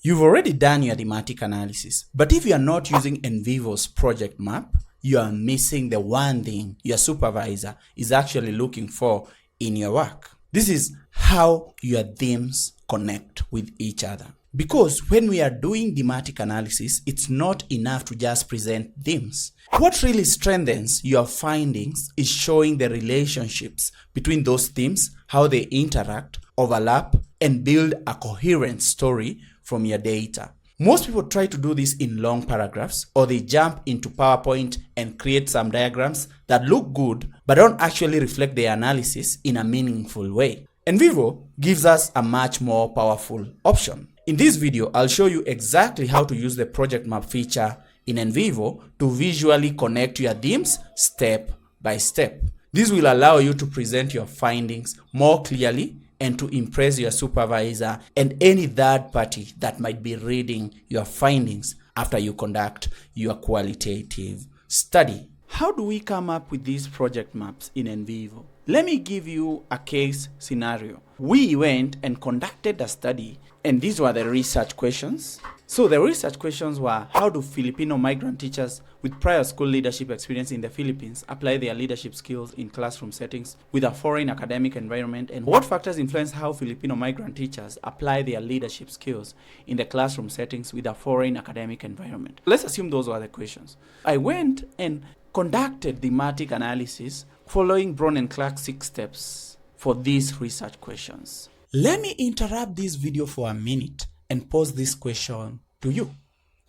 You've already done your thematic analysis, but if you are not using NVivo's project map, you are missing the one thing your supervisor is actually looking for in your work. This is how your themes connect with each other. Because when we are doing thematic analysis, it's not enough to just present themes. What really strengthens your findings is showing the relationships between those themes, how they interact, overlap, and build a coherent story from your data. Most people try to do this in long paragraphs, or they jump into PowerPoint and create some diagrams that look good but don't actually reflect their analysis in a meaningful way. NVivo gives us a much more powerful option. In this video, I'll show you exactly how to use the project map feature in NVivo to visually connect your themes step by step. This will allow you to present your findings more clearly and to impress your supervisor and any third party that might be reading your findings after you conduct your qualitative study. How do we come up with these project maps in NVivo? Let me give you a case scenario. We went and conducted a study, and these were the research questions. So the research questions were, how do Filipino migrant teachers with prior school leadership experience in the Philippines apply their leadership skills in classroom settings with a foreign academic environment, and what factors influence how Filipino migrant teachers apply their leadership skills in the classroom settings with a foreign academic environment? Let's assume those were the questions. I went and conducted thematic analysis following Brown and Clark's 6 steps for these research questions. Let me interrupt this video for a minute and pose this question to you.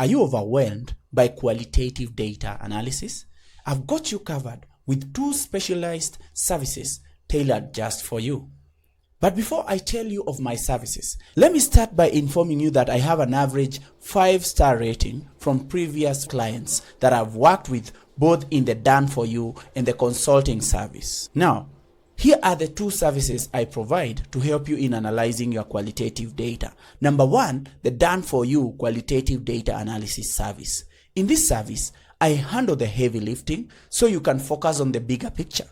Are you overwhelmed by qualitative data analysis? I've got you covered with 2 specialized services tailored just for you. But before I tell you of my services, let me start by informing you that I have an average 5-star rating from previous clients that I've worked with both in the done for you and the consulting service. Now, here are the 2 services I provide to help you in analyzing your qualitative data. Number 1, the done for you qualitative data analysis service. In this service, I handle the heavy lifting so you can focus on the bigger picture.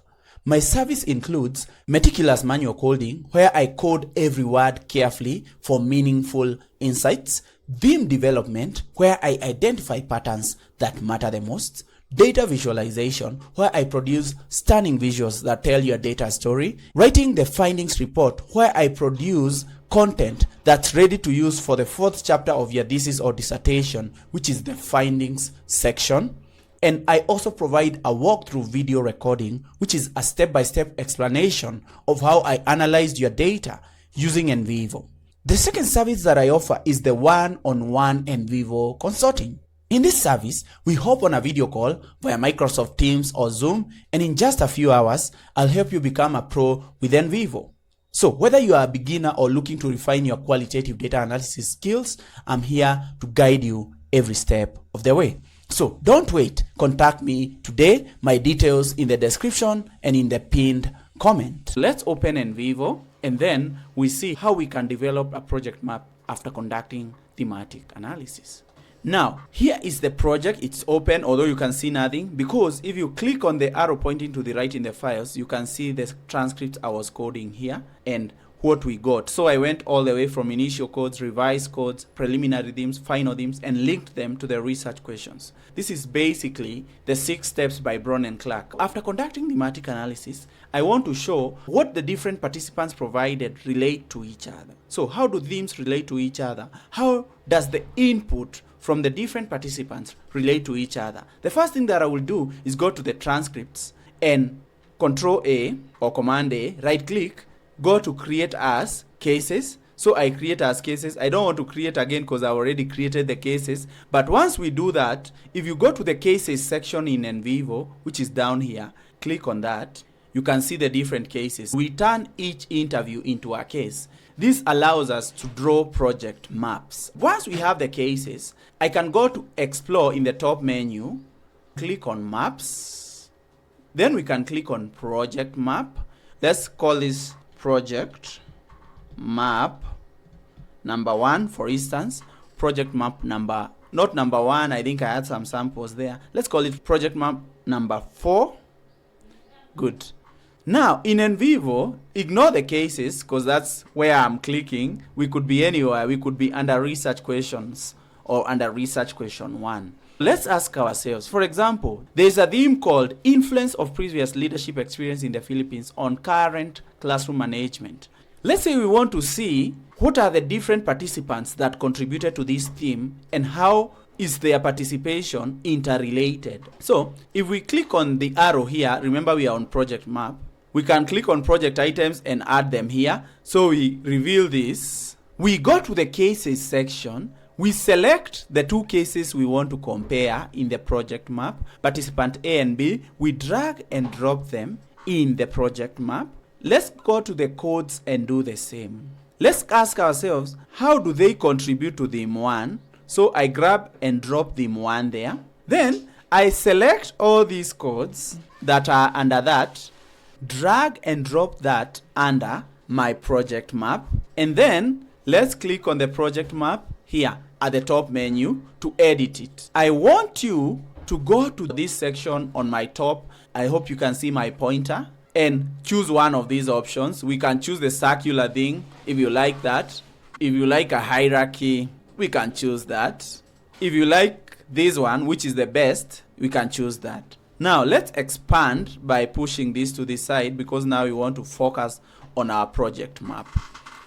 My service includes meticulous manual coding, where I code every word carefully for meaningful insights, theme development, where I identify patterns that matter the most, data visualization, where I produce stunning visuals that tell your data story, writing the findings report, where I produce content that's ready to use for the 4th chapter of your thesis or dissertation, which is the findings section. And I also provide a walkthrough video recording, which is a step-by-step explanation of how I analyzed your data using NVivo. The second service that I offer is the one-on-one NVivo consulting. In this service, we hop on a video call via Microsoft Teams or Zoom, and in just a few hours, I'll help you become a pro with NVivo. So whether you are a beginner or looking to refine your qualitative data analysis skills, I'm here to guide you every step of the way. So don't wait, contact me today. My details in the description and in the pinned comment. Let's open NVivo, and then we see how we can develop a project map after conducting thematic analysis. Now, here is the project. It's open, although you can see nothing, because if you click on the arrow pointing to the right in the files, you can see the transcript I was coding here and what we got. So I went all the way from initial codes, revised codes, preliminary themes, final themes, and linked them to the research questions. This is basically the 6 steps by Brown and Clark. After conducting thematic analysis, I want to show what the different participants provided relate to each other. So how do themes relate to each other? How does the input from the different participants relate to each other? The first thing that I will do is go to the transcripts and Control A or Command A, right click, go to create as cases. So I create as cases. I don't want to create again because I already created the cases. But once we do that, if you go to the cases section in NVivo, which is down here, click on that, you can see the different cases. We turn each interview into a case. This allows us to draw project maps. Once we have the cases, I can go to explore in the top menu, click on maps. Then we can click on project map. Let's call this project map number 1, for instance. Project map number, not number 1, I think I had some samples there. Let's call it project map number 4. Good. Now, in NVivo, ignore the cases because that's where I'm clicking. We could be anywhere. We could be under research questions or under research question 1. Let's ask ourselves, for example, there's a theme called Influence of Previous Leadership Experience in the Philippines on Current Classroom Management. Let's say we want to see what are the different participants that contributed to this theme and how is their participation interrelated. So if we click on the arrow here, remember we are on project map, we can click on project items and add them here. So we reveal this. We go to the cases section. We select the 2 cases we want to compare in the project map, participant A and B. We drag and drop them in the project map. Let's go to the codes and do the same. Let's ask ourselves, how do they contribute to theme 1? So I grab and drop theme 1 there. Then I select all these codes that are under that, drag and drop that under my project map, and then let's click on the project map here at the top menu to edit it. I want you to go to this section on my top. I hope you can see my pointer and choose one of these options. We can choose the circular thing if you like that. If you like a hierarchy, we can choose that. If you like this one, which is the best, we can choose that. Now let's expand by pushing this to the side because now we want to focus on our project map.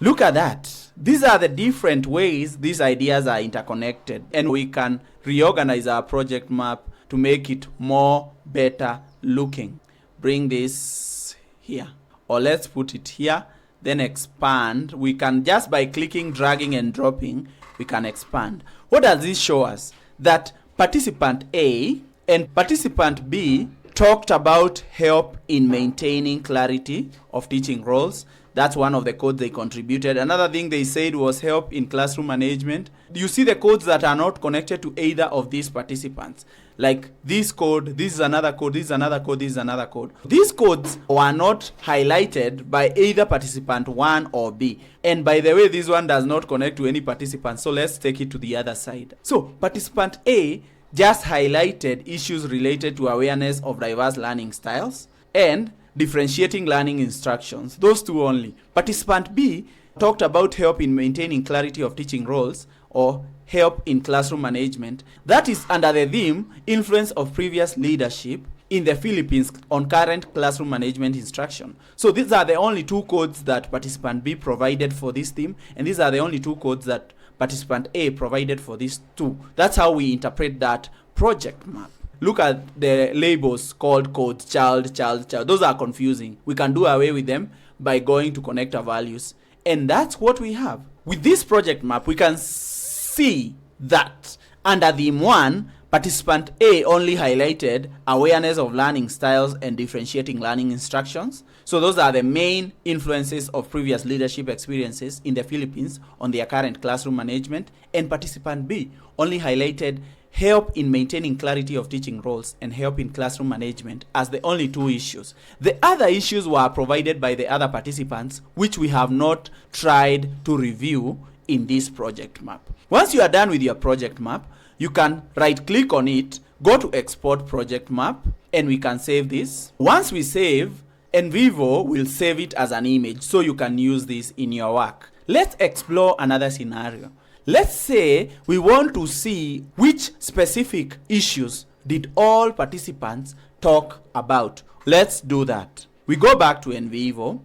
Look at that. These are the different ways these ideas are interconnected, and we can reorganize our project map to make it more better looking. Bring this here, or let's put it here, then expand. We can just by clicking, dragging and dropping, we can expand. What does this show us? That participant A and participant B talked about help in maintaining clarity of teaching roles. That's one of the codes they contributed. Another thing they said was help in classroom management. You see the codes that are not connected to either of these participants. Like this code, this is another code, this is another code, this is another code. These codes were not highlighted by either participant 1 or B. And by the way, this one does not connect to any participant. So let's take it to the other side. So participant A just highlighted issues related to awareness of diverse learning styles and differentiating learning instructions. Those 2 only. Participant B talked about help in maintaining clarity of teaching roles or help in classroom management. That is under the theme Influence of Previous Leadership in the Philippines on Current Classroom Management Instruction. So these are the only 2 codes that participant B provided for this theme, and these are the only 2 codes that participant A provided for these 2. That's how we interpret that project map. Look at the labels called codes, child, child, child. Those are confusing. We can do away with them by going to connector values. And that's what we have. With this project map, we can see that under theme 1, participant A only highlighted awareness of learning styles and differentiating learning instructions. So those are the main influences of previous leadership experiences in the Philippines on their current classroom management. And participant B only highlighted help in maintaining clarity of teaching roles and help in classroom management as the only 2 issues. The other issues were provided by the other participants, which we have not tried to review in this project map. Once you are done with your project map, you can right click on it, go to export project map, and we can save this. Once we save, NVivo will save it as an image so you can use this in your work. Let's explore another scenario. Let's say we want to see which specific issues did all participants talk about. Let's do that. We go back to NVivo.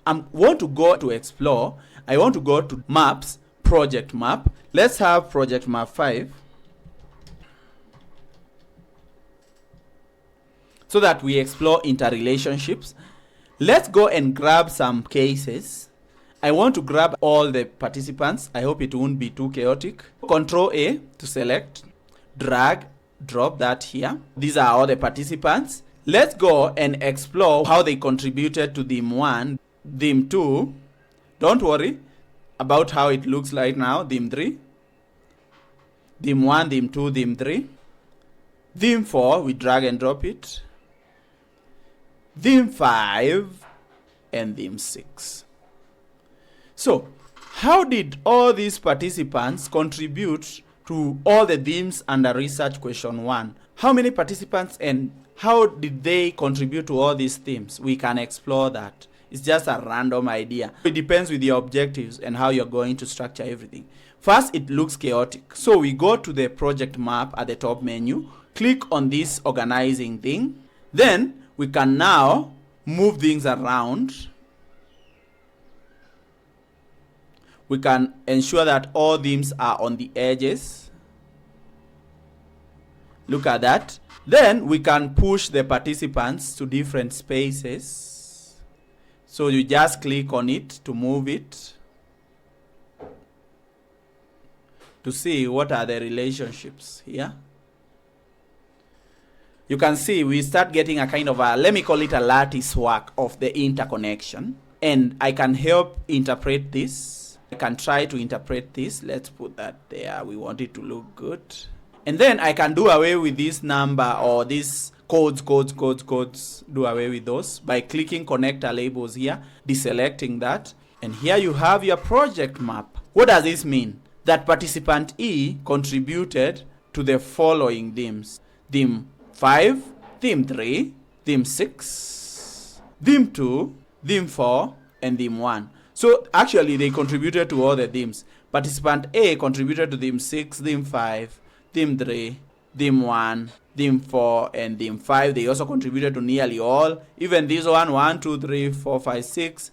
I want to go to explore. I want to go to maps, project map. Let's have project map 5. So that we explore interrelationships. Let's go and grab some cases. I want to grab all the participants. I hope it won't be too chaotic. Control A to select, drag, drop that here. These are all the participants. Let's go and explore how they contributed to theme 1, theme 2. Don't worry about how it looks like now. Theme 3, theme 1, theme 2, theme 3. Theme 4, we drag and drop it. Theme 5 and theme 6. So, how did all these participants contribute to all the themes under research question 1? How many participants and How did they contribute to all these themes? We can explore that. It's just a random idea. It depends with your objectives and how you're going to structure everything. First, it looks chaotic. So we go to the project map at the top menu, click on this organizing thing. Then we can now move things around. We can ensure that all themes are on the edges. Look at that. Then we can push the participants to different spaces. So you just click on it to move it, to see what are the relationships here. You can see we start getting a kind of a, let me call it a lattice work of the interconnection. And I can help interpret this. I can try to interpret this. Let's put that there. We want it to look good. And then I can do away with this number or this codes. Do away with those by clicking connector labels here, deselecting that. And here you have your project map. What does this mean? That participant E contributed to the following themes. Theme 5, theme 3, theme 6, theme 2, theme 4, and theme 1. So actually they contributed to all the themes. Participant A contributed to theme 6, theme 5, theme 3, theme 1, theme 4, and theme 5. They also contributed to nearly all. Even this one, 1, 2, 3, 4, 5, 6.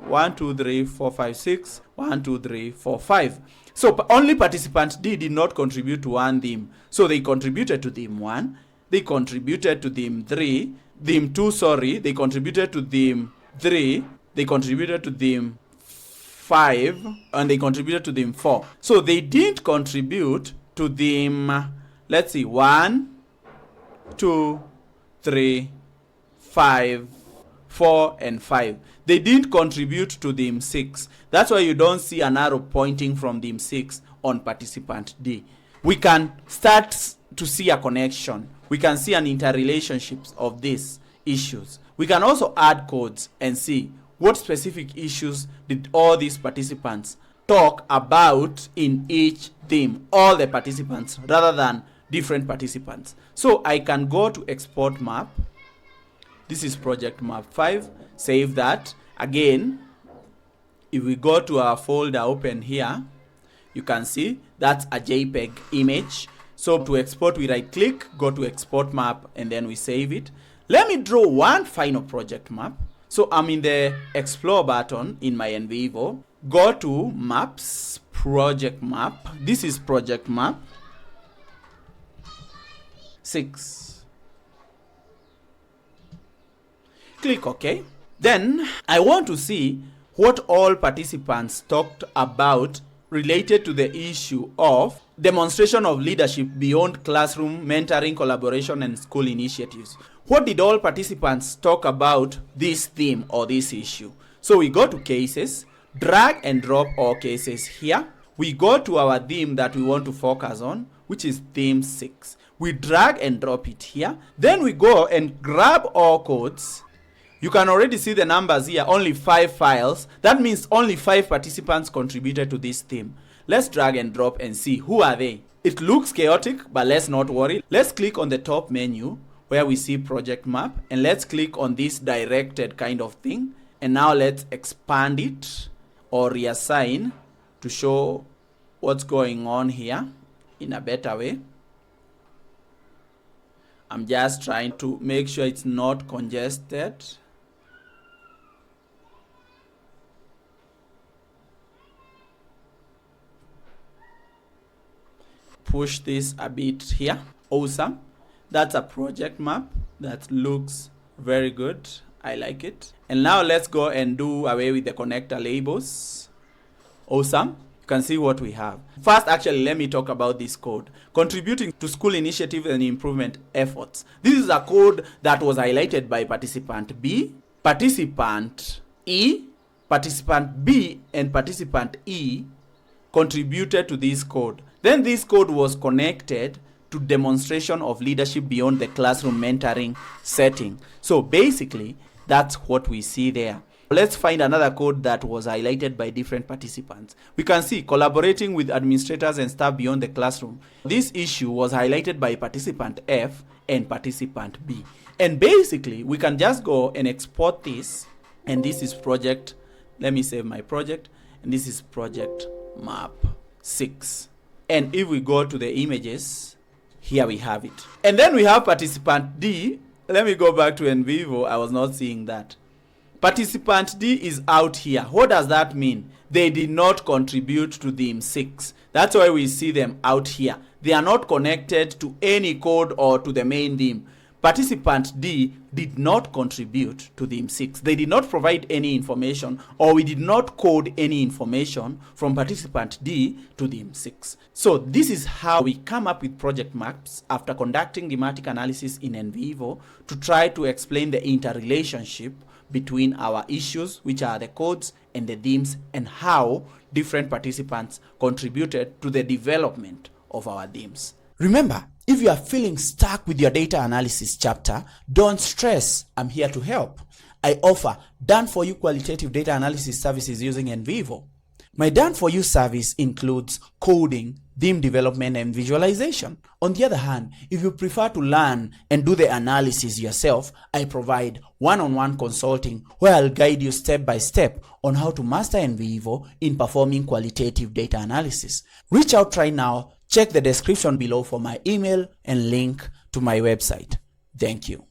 1, 2, 3, 4, 5, 6. 1, 2, 3, 4, 5. So only participant D did not contribute to one theme. So they contributed to theme 1. They contributed to theme 3. Theme 2, sorry. They contributed to theme 3. They contributed to theme 5. And they contributed to theme 4. So they didn't contribute to theme, let's see, 1, 2, 3, 5, 4, and 5. They didn't contribute to theme 6. That's why you don't see an arrow pointing from theme 6 on participant D. We can start to see a connection. We can see an interrelationships of these issues. We can also add codes and see what specific issues did all these participants talk about in each theme, all the participants, rather than different participants. So I can go to export map. This is project map 5. Save that. Again, if we go to our folder open here, you can see that's a JPEG image. So to export, we right click, go to export map, and then we save it. Let me draw one final project map. So I'm in the explore button in my NVivo. Go to maps, project map. This is project map 6. Click OK. Then I want to see what all participants talked about related to the issue of demonstration of leadership beyond classroom, mentoring, collaboration, and school initiatives. What did all participants talk about this theme or this issue? So we go to cases, drag and drop all cases here. We go to our theme that we want to focus on, which is theme 6. We drag and drop it here. Then we go and grab all codes. You can already see the numbers here, only 5 files. That means only 5 participants contributed to this theme. Let's drag and drop and see who are they. It looks chaotic, but let's not worry. Let's click on the top menu where we see project map, and let's click on this directed kind of thing. And now let's expand it or reassign to show what's going on here in a better way. I'm just trying to make sure it's not congested. Push this a bit here. Awesome. That's a project map that looks very good. I like it. And now let's go and do away with the connector labels. Awesome. You can see what we have. First, actually, let me talk about this code. Contributing to school initiative and improvement efforts. This is a code that was highlighted by participant B, participant E, participant B, and participant E contributed to this code. Then this code was connected to demonstration of leadership beyond the classroom mentoring setting. So basically, that's what we see there. Let's find another code that was highlighted by different participants. We can see collaborating with administrators and staff beyond the classroom. This issue was highlighted by participant F and participant B. And basically, we can just go and export this. And this is project. Let me save my project. And this is project map 6. And if we go to the images, here we have it. And then we have participant D. Let me go back to NVivo. I was not seeing that. Participant D is out here. What does that mean? They did not contribute to theme 6. That's why we see them out here. They are not connected to any code or to the main theme. Participant D did not contribute to theme 6. They did not provide any information, or we did not code any information from participant D to theme 6. So this is how we come up with project maps after conducting thematic analysis in NVivo to try to explain the interrelationship between our issues, which are the codes and the themes, and how different participants contributed to the development of our themes. Remember, if you are feeling stuck with your data analysis chapter, don't stress. I'm here to help. I offer done for you qualitative data analysis services using NVivo. My done for you service includes coding, theme development, and visualization. On the other hand, if you prefer to learn and do the analysis yourself, I provide one-on-one consulting where I'll guide you step by step on how to master NVivo in performing qualitative data analysis. Reach out right now. Check the description below for my email and link to my website. Thank you.